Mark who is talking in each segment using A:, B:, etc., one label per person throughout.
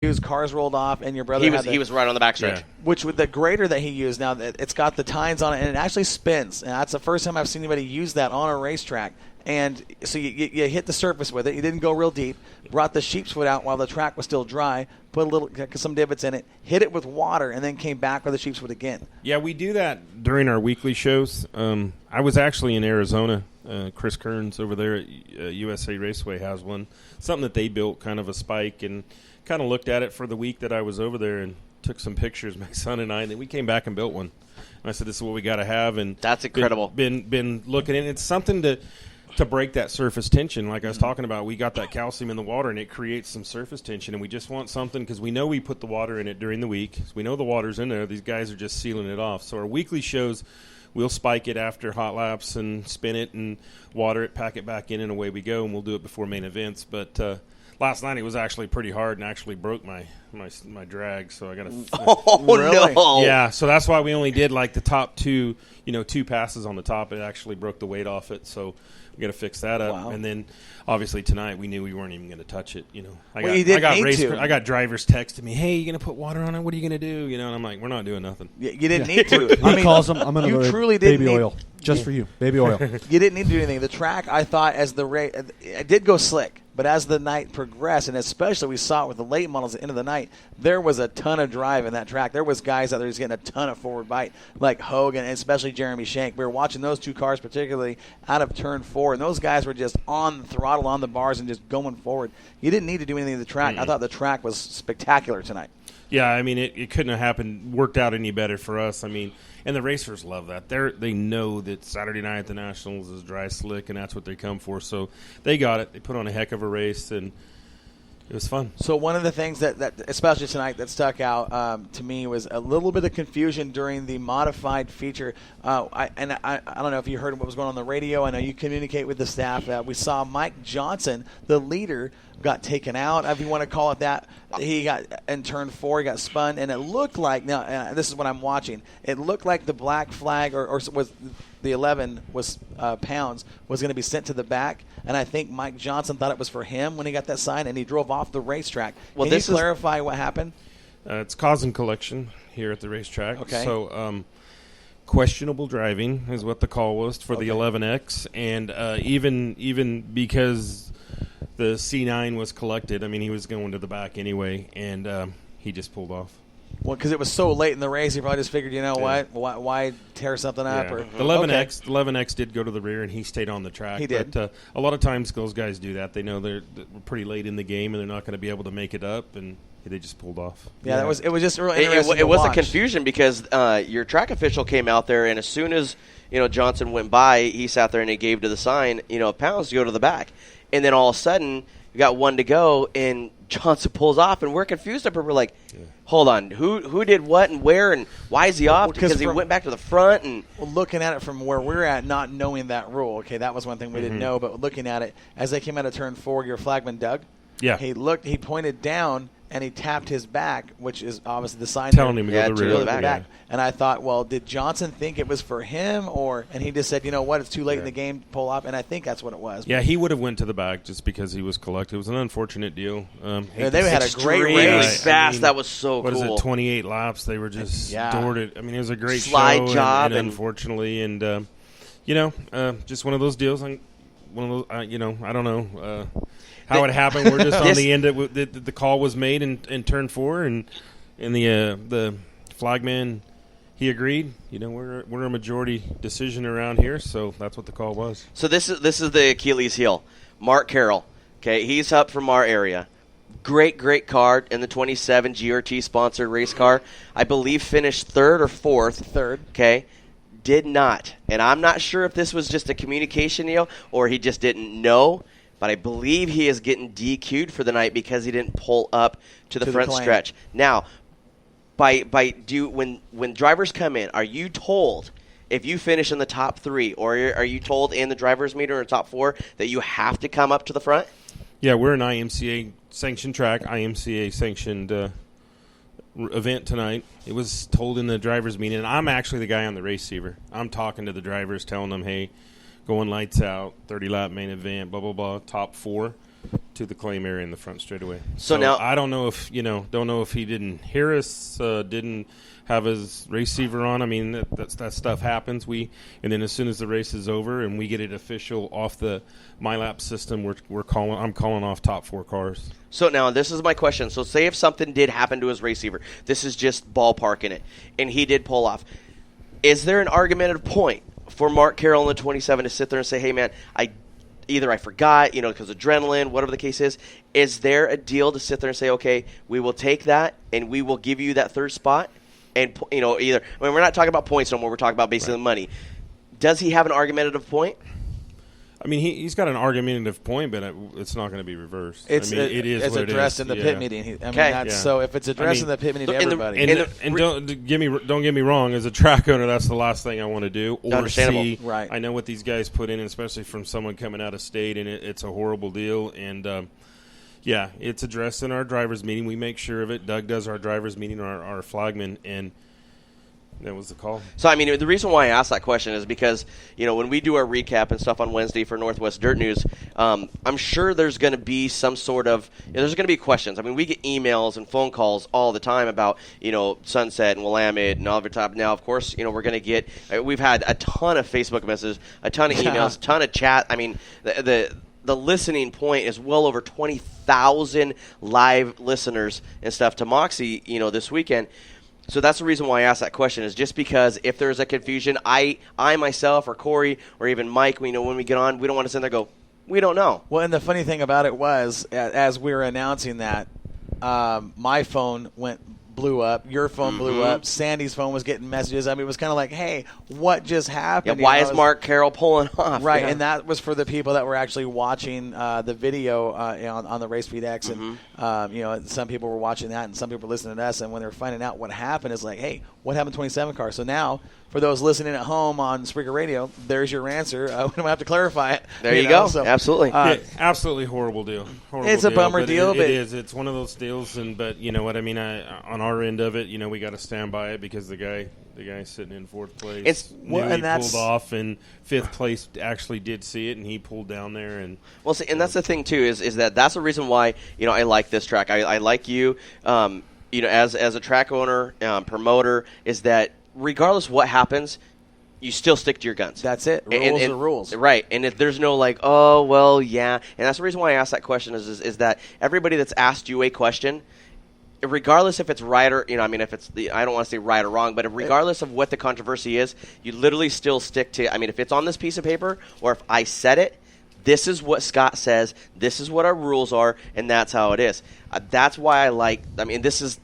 A: used, cars rolled off, and your brother
B: he was right on the backstretch.
A: Yeah. Which with the grader that he used now, it's got the tines on it, and it actually spins. And that's the first time I've seen anybody use that on a racetrack. And so you hit the surface with it. You didn't go real deep. Brought the sheep's foot out while the track was still dry. Put some divots in it. Hit it with water, and then came back with the sheep's foot again.
C: Yeah, we do that during our weekly shows. I was actually in Arizona. Chris Kearns over there at USA Raceway has one. Something that they built, kind of a spike, and kind of looked at it for the week that I was over there and took some pictures, my son and I, and then we came back and built one. And I said, this is what we got to have. And
B: that's incredible.
C: Been looking at it. It's something to break that surface tension. Like I was talking about, we got that calcium in the water, and it creates some surface tension, and we just want something because we know we put the water in it during the week. So we know the water's in there. These guys are just sealing it off. So our weekly shows, we'll spike it after hot laps and spin it and water it, pack it back in, and away we go, and we'll do it before main events. But last night it was actually pretty hard and actually broke my drag, so I got to.
B: Oh really? No!
C: Yeah, so that's why we only did like the top two passes on the top. It actually broke the weight off it, so we got to fix that up.
A: Wow.
C: And then obviously tonight we knew we weren't even going to touch it. I got drivers texting me, "Hey, you going to put water on it? What are you going to do?" And I'm like, "We're not doing nothing."
A: You didn't need to.
D: He calls them. I'm going to
A: truly didn't
D: baby
A: need,
D: oil just for you, baby oil.
A: You didn't need to do anything. The track, I thought, as the race, it did go slick. But as the night progressed, and especially we saw it with the late models at the end of the night, there was a ton of drive in that track. There was guys out there just getting a ton of forward bite, like Hogan and especially Jeremy Shank. We were watching those two cars particularly out of turn 4, and those guys were just on the throttle, on the bars, and just going forward. You didn't need to do anything to the track. I thought the track was spectacular tonight.
C: Yeah, I mean, it couldn't have worked out any better for us. I mean, and the racers love that. They know that Saturday night at the Nationals is dry, slick, and that's what they come for. So they got it. They put on a heck of a race, and it was fun.
A: So one of the things that especially tonight, that stuck out to me was a little bit of confusion during the modified feature. I don't know if you heard what was going on the radio. I know you communicate with the staff. We saw Mike Johnson, the leader, got taken out, if you want to call it that. He got in turn 4, he got spun, and it looked like, now this is what I'm watching, it looked like the black flag or was the 11 was pounds was going to be sent to the back, and I think Mike Johnson thought it was for him when he got that sign, and he drove off the racetrack. Can you clarify what happened?
C: It's cause and collection here at the racetrack.
A: Okay.
C: So questionable driving is what the call was for the 11X, and even because the C9 was collected, I mean, he was going to the back anyway, and he just pulled off.
A: Well, because it was so late in the race, he probably just figured, what, why tear something up?
C: Yeah.
A: Or
C: the 11X did go to the rear, and he stayed on the track.
A: He did.
C: But a lot of times those guys do that. They know they're pretty late in the game, and they're not going to be able to make it up, and they just pulled off.
A: Yeah, it was just really interesting.
B: It was a confusion because your track official came out there, and as soon as Johnson went by, he sat there and he gave to the sign, pounds to go to the back, and then all of a sudden you got one to go, and Johnson pulls off, and we're confused. We're like, hold on, who did what and where, and why is he off? Because he went back to the front. And
A: looking at it from where we're at, not knowing that rule, okay, that was one thing we didn't know, but looking at it, as they came out of turn 4, your flagman, Doug, he pointed down, and he tapped his back, which is obviously the sign
C: telling him to go to the
A: back.
C: Yeah.
A: And I thought, well, did Johnson think it was for him, and he just said, you know what, it's too late in the game to pull off, and I think that's what it was.
C: Yeah, he would have went to the back just because he was collected. It was an unfortunate deal.
A: They had a great race.
B: Fast. That was so cool.
C: What is it, 28 laps? They were just doored it. I mean, it was a great
B: slide
C: show,
B: job,
C: and unfortunately, and just one of those deals. I don't know how it happened. We're just on the end. The call was made in turn 4, and the flagman, he agreed. We're a majority decision around here, so that's what the call was.
B: So this is the Achilles heel. Mark Carroll. Okay, he's up from our area. Great car in the 27 GRT sponsored race car. I believe finished 3rd or 4th.
A: 3rd.
B: Okay. Did not. And I'm not sure if this was just a communication deal or he just didn't know, but I believe he is getting DQ'd for the night because he didn't pull up to the front stretch. Now, when drivers come in, are you told if you finish in the top 3, or are you told in the driver's meter or top 4 that you have to come up to the front?
C: Yeah, we're an IMCA sanctioned track, IMCA sanctioned event tonight. It was told in the driver's meeting, and I'm actually the guy on the race receiver. I'm talking to the drivers, telling them, hey, going lights out, 30-lap main event, blah, blah, blah, top 4 to the claim area in the front straightaway.
B: So now
C: I don't know if he didn't hear us, didn't have his receiver on. I mean, that stuff happens. And then as soon as the race is over and we get it official off the MyLap system, I'm calling off top 4 cars.
B: So now this is my question. So say if something did happen to his receiver, this is just ballparking it, and he did pull off. Is there an argumentative point for Mark Carroll in the 27 to sit there and say, hey, man, I forgot, because adrenaline, whatever the case is. Is there a deal to sit there and say, okay, we will take that and we will give you that third spot? And, we're not talking about points no more. We're talking about basically the money. Does he have an argumentative point?
C: I mean, he's got an argumentative point, but it's not going to be reversed.
A: It's addressed in the pit meeting. So if it's addressed in the pit meeting to everybody.
C: And don't get me wrong. As a track owner, that's the last thing I want to do. Or
B: Understandable.
C: See.
A: Right.
C: I know what these guys put in, especially from someone coming out of state, and it's a horrible deal. And it's addressed in our drivers' meeting. We make sure of it. Doug does our drivers' meeting, our flagman, and that was the call. So,
B: I mean, the reason why I asked that question is because, when we do our recap and stuff on Wednesday for Northwest Dirt News, I'm sure there's going to be some sort of there's going to be questions. I mean, we get emails and phone calls all the time about, Sunset and Willamette and Overtop. Now, of course, we're going to get we've had a ton of Facebook messages, a ton of emails, a ton of chat. I mean, the listening point is well over 20,000 live listeners and stuff to Moxie, this weekend. So that's the reason why I asked that question, is just because if there's a confusion, I myself or Corey or even Mike, when we get on, we don't want to sit there and go, we don't know.
A: Well, and the funny thing about it was, as we were announcing that, my phone blew up, your phone blew up, Sandy's phone was getting messages. I mean, it was kind of like, hey, what just happened?
B: Yeah, why is Mark Carroll pulling off?
A: Right, and that was for the people that were actually watching the video on the Race Feed X, and some people were watching that, and some people were listening to us, and when they were finding out what happened, it's like, hey, what happened to 27 car? So now, for those listening at home on Spreaker Radio, there's your answer. We don't have to clarify it.
B: There you go. So, absolutely.
C: Absolutely horrible deal.
A: It's a bummer deal.
C: It is. It's one of those deals, but you know what I mean? On our end of it, we got to stand by it because the guy sitting in 4th place pulled off, and 5th place actually did see it, and he pulled down there. And
B: see, and that's the thing too is that's the reason why I like this track. I like you, as a track owner, promoter, is that regardless what happens, you still stick to your guns.
A: That's it. Rules are rules.
B: Right. And if there's no like, oh, well, yeah. And that's the reason why I asked that question is that everybody that's asked you a question, regardless if it's right or, if it's I don't want to say right or wrong, but regardless of what the controversy is, you literally still stick to, if it's on this piece of paper or if I said it, this is what Scott says, this is what our rules are, and that's how it is. That's why I like, this is,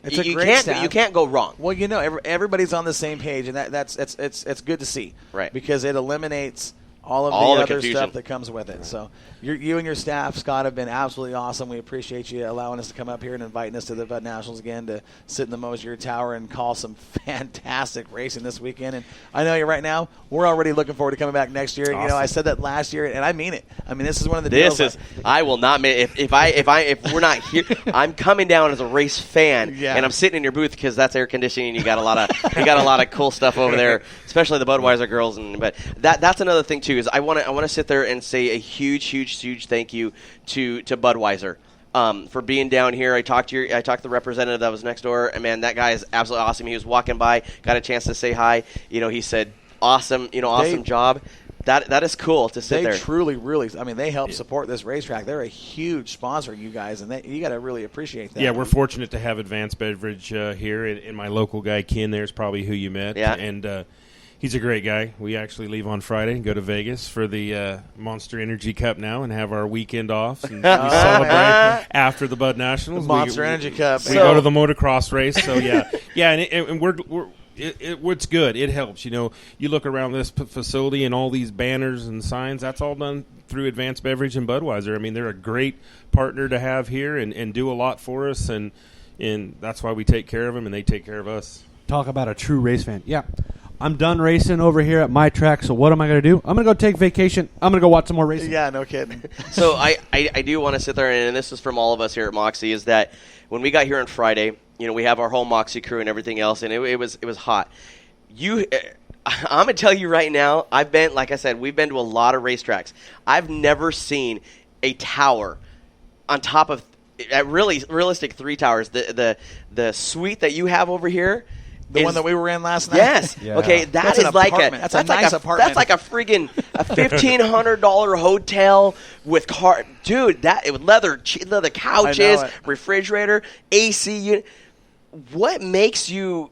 A: it's a great staff.
B: You can't go wrong.
A: Well, everybody's on the same page, and it's good to see,
B: right?
A: Because it eliminates all of the other stuff that comes with it. So you and your staff, Scott, have been absolutely awesome. We appreciate you allowing us to come up here and inviting us to the Bud Nationals again to sit in the Mosier Tower and call some fantastic racing this weekend. And I know you right now, we're already looking forward to coming back next year.
C: Awesome.
A: I said that last year, and I mean it. This is one of the deals.
B: I will not if we're not here, I'm coming down as a race fan, and I'm sitting in your booth because that's air conditioning. You got a lot of cool stuff over there, especially the Budweiser girls. But that's another thing too. Is I want to sit there and say a huge thank you to Budweiser for being down here. I talked to the representative that was next door, and man, that guy is absolutely awesome. He was walking by, got a chance to say hi. He said, "Awesome, awesome job." That is cool to sit there.
A: They truly, really. They help support this racetrack. They're a huge sponsor, you guys, and you got to really appreciate that.
C: Yeah, we're fortunate to have Advanced Beverage here, and my local guy Ken there is probably who you met.
B: Yeah,
C: and he's a great guy. We actually leave on Friday and go to Vegas for the Monster Energy Cup now and have our weekend off. And we celebrate after the Bud Nationals.
A: The Monster Energy Cup.
C: We go to the motocross race. So, yeah, and we're it's good. It helps. You look around this facility and all these banners and signs, that's all done through Advanced Beverage and Budweiser. They're a great partner to have here and do a lot for us, and that's why we take care of them and they take care of us.
D: Talk about a true race fan. Yeah. I'm done racing over here at my track, so what am I going to do? I'm going to go take vacation. I'm going to go watch some more racing.
A: Yeah, no kidding.
B: So I do want to sit there, and this is from all of us here at Moxie, is that when we got here on Friday, we have our whole Moxie crew and everything else, and it was hot. I'm going to tell you right now, like I said, we've been to a lot of racetracks. I've never seen a tower on top of at really realistic 3 towers. The suite that you have over here.
A: The one that we were in last night?
B: Yes.
D: Yeah.
B: Okay,
A: That's
B: is
A: an
B: like
A: apartment. That's a nice apartment.
B: That's like a friggin' a $1,500 hotel with dude. That with leather couches,
A: it.
B: refrigerator, AC unit. What makes you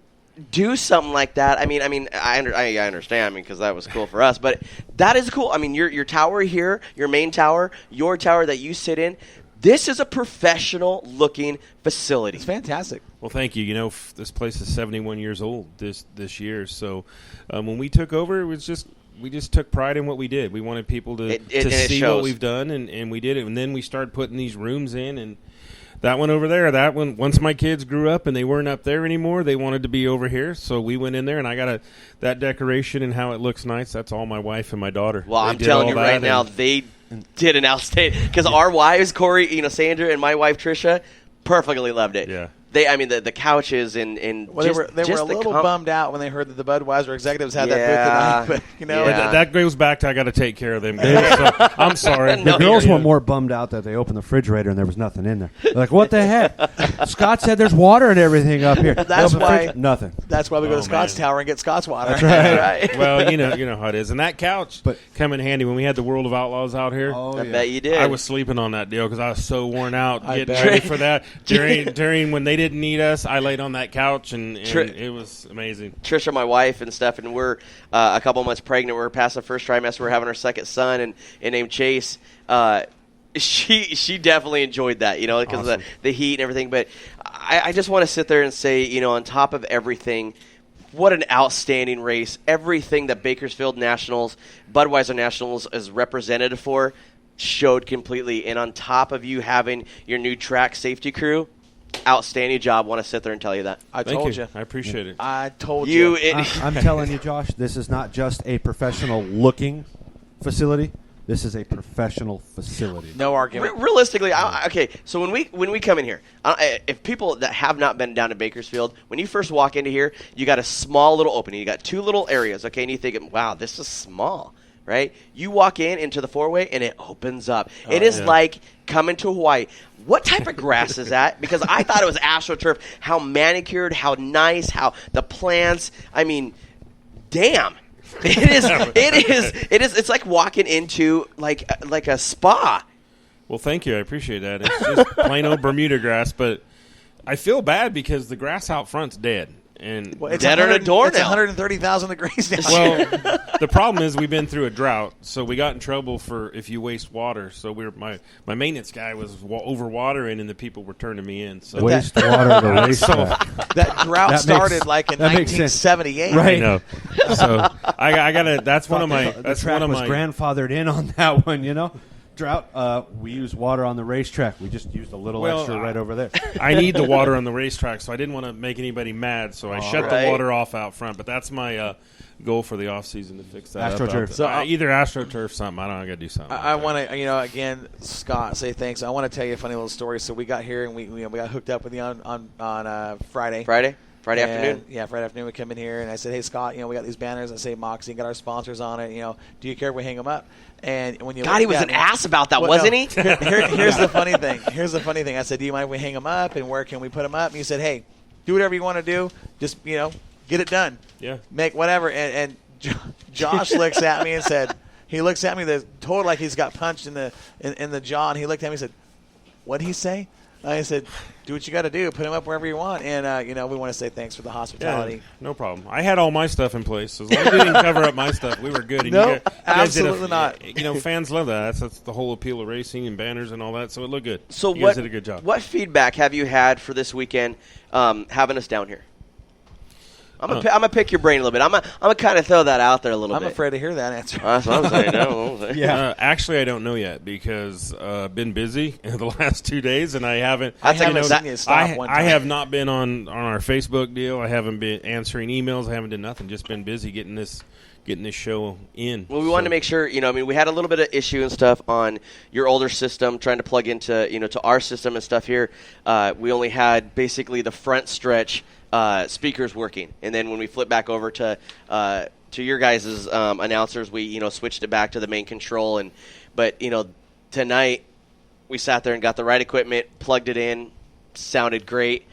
B: do something like that? I mean, I understand. I mean, because that was cool for us, but that is cool. I mean, your tower here, your main tower, your tower that you sit in. This is a professional-looking facility.
A: It's fantastic.
C: Well, thank you. You know, this place is 71 years old this year. So when we took over, it was we just took pride in what we did. We wanted people to see
B: shows.
C: what we've done, and we did it. And then we started putting these rooms in, and that one over there, that one, once my kids grew up and they weren't up there anymore, they wanted to be over here. So we went in there, and I got that decoration and how it looks nice. That's all my wife and my daughter.
B: Well, I'm telling you right now, they did an outstanding, because our wives, Corey, Sandra, and my wife Trisha, perfectly loved it.
C: Yeah.
B: The couches and
A: well, they were a little bummed out when they heard that the Budweiser executives had that booth tonight. But
C: But that goes back to I got to take care of them girls. So I'm sorry.
B: No,
D: The girls were more bummed out that they opened the refrigerator and there was nothing in there. They're like, what the heck? Scott said there's water and everything up here.
A: That's why
D: nothing.
A: That's why we go to Scott's
C: man.
A: Tower and get Scott's water.
D: That's right.
B: right.
C: Well, you know how it is. And that couch come in handy when we had the World of Outlaws out here.
D: Oh,
B: I bet you did.
C: I was sleeping on that deal because I was so worn out
A: I
C: getting
A: bet.
C: ready for that. During when they didn't need us, I laid on that couch and it was amazing.
B: Trisha, my wife, and Steph, and we're a couple months pregnant. We're past the first trimester. We're having our second son, and named Chase. She definitely enjoyed that, because of the heat and everything. But I just want to sit there and say, on top of everything, what an outstanding race. Everything that Bakersfield Nationals, Budweiser Nationals is representative for showed completely. And on top of you having your new track safety crew, outstanding job. Want to sit there and tell you that.
A: I
C: Thank
A: told
C: you.
A: you.
C: I appreciate it.
A: I told you.
D: I'm telling you, Josh, this is not just a professional-looking facility. This is a professional facility.
A: No argument.
B: Realistically, okay. So when we come in here, if people that have not been down to Bakersfield, when you first walk into here, you got a small little opening. You got 2 little areas, okay, and you think, wow, this is small, right? You walk into the four-way, and it opens up. It is like coming to Hawaii. What type of grass is that? Because I thought it was AstroTurf. How manicured, how nice, how the plants. I mean, damn. It is. It's like walking into like a spa.
C: Well, thank you. I appreciate that. It's just plain old Bermuda grass, but I feel bad because the grass out front's dead. And
A: Well, it's
B: deader than a doornail.
A: It's 130,000 degrees down
C: well,
A: here.
C: the problem is we've been through a drought, so we got in trouble for if you waste water. So my maintenance guy was over watering, and the people were turning me in. So
D: Waste water to racetrack.
A: That drought
D: That
A: started
D: makes-
A: like in
D: that makes sense.
A: 1978.
D: Right.
C: I know. So I gotta. That's one of my.
D: The
C: That's
D: track
C: one of
D: was
C: my.
D: grandfathered in on that one, Drought. We use water on the racetrack. We just used a little extra right over there.
C: I need the water on the racetrack, so I didn't want to make anybody mad, so I shut
B: right.
C: the water off out front. But that's my goal for the off season to fix that.
D: AstroTurf.
C: So either AstroTurf something. I got to do something.
A: I want to, again, Scott, say thanks. I want to tell you a funny little story. So we got here and we got hooked up with you on Friday.
B: Friday
A: And,
B: afternoon.
A: Yeah, Friday afternoon we come in here and I said, hey Scott, we got these banners that say Moxie, got our sponsors on it. Do you care if we hang them up? And when you
B: God, he was an ass about that,
A: Well,
B: wasn't
A: no.
B: he?
A: Here's the funny thing. I said, do you mind if we hang them up and where can we put them up? And you said, hey, do whatever you want to do. Just get it done.
C: Yeah.
A: Make whatever. And Josh looks at me and said, he looks at me, totally like he's got punched in the jaw, and he looked at me and said, what'd he say? I said, do what you got to do. Put them up wherever you want. And, we want to say thanks for the hospitality.
C: Yeah, no problem. I had all my stuff in place. As long as you didn't cover up my stuff, we were good. And
A: No,
C: you guys did
A: absolutely not.
C: Fans love that. That's the whole appeal of racing and banners and all that. So it looked good.
B: So
C: you guys did a good job.
B: What feedback have you had for this weekend having us down here? I'm gonna pick your brain a little bit. I'm gonna kind of throw that out there a little bit.
A: I'm afraid to hear that answer.
B: That's what I'm saying. No,
D: Yeah.
C: Actually, I don't know yet because I've been busy the last 2 days, and I haven't.
A: I haven't seen you stop one time.
C: I have not been on our Facebook deal. I haven't been answering emails. I haven't done nothing. Just been busy getting this show in.
B: Well, we wanted to make sure, we had a little bit of issue and stuff on your older system, trying to plug into, to our system and stuff here. We only had basically the front stretch speakers working, and then when we flip back over to your guys' announcers, we switched it back to the main control. But tonight we sat there and got the right equipment, plugged it in, sounded great.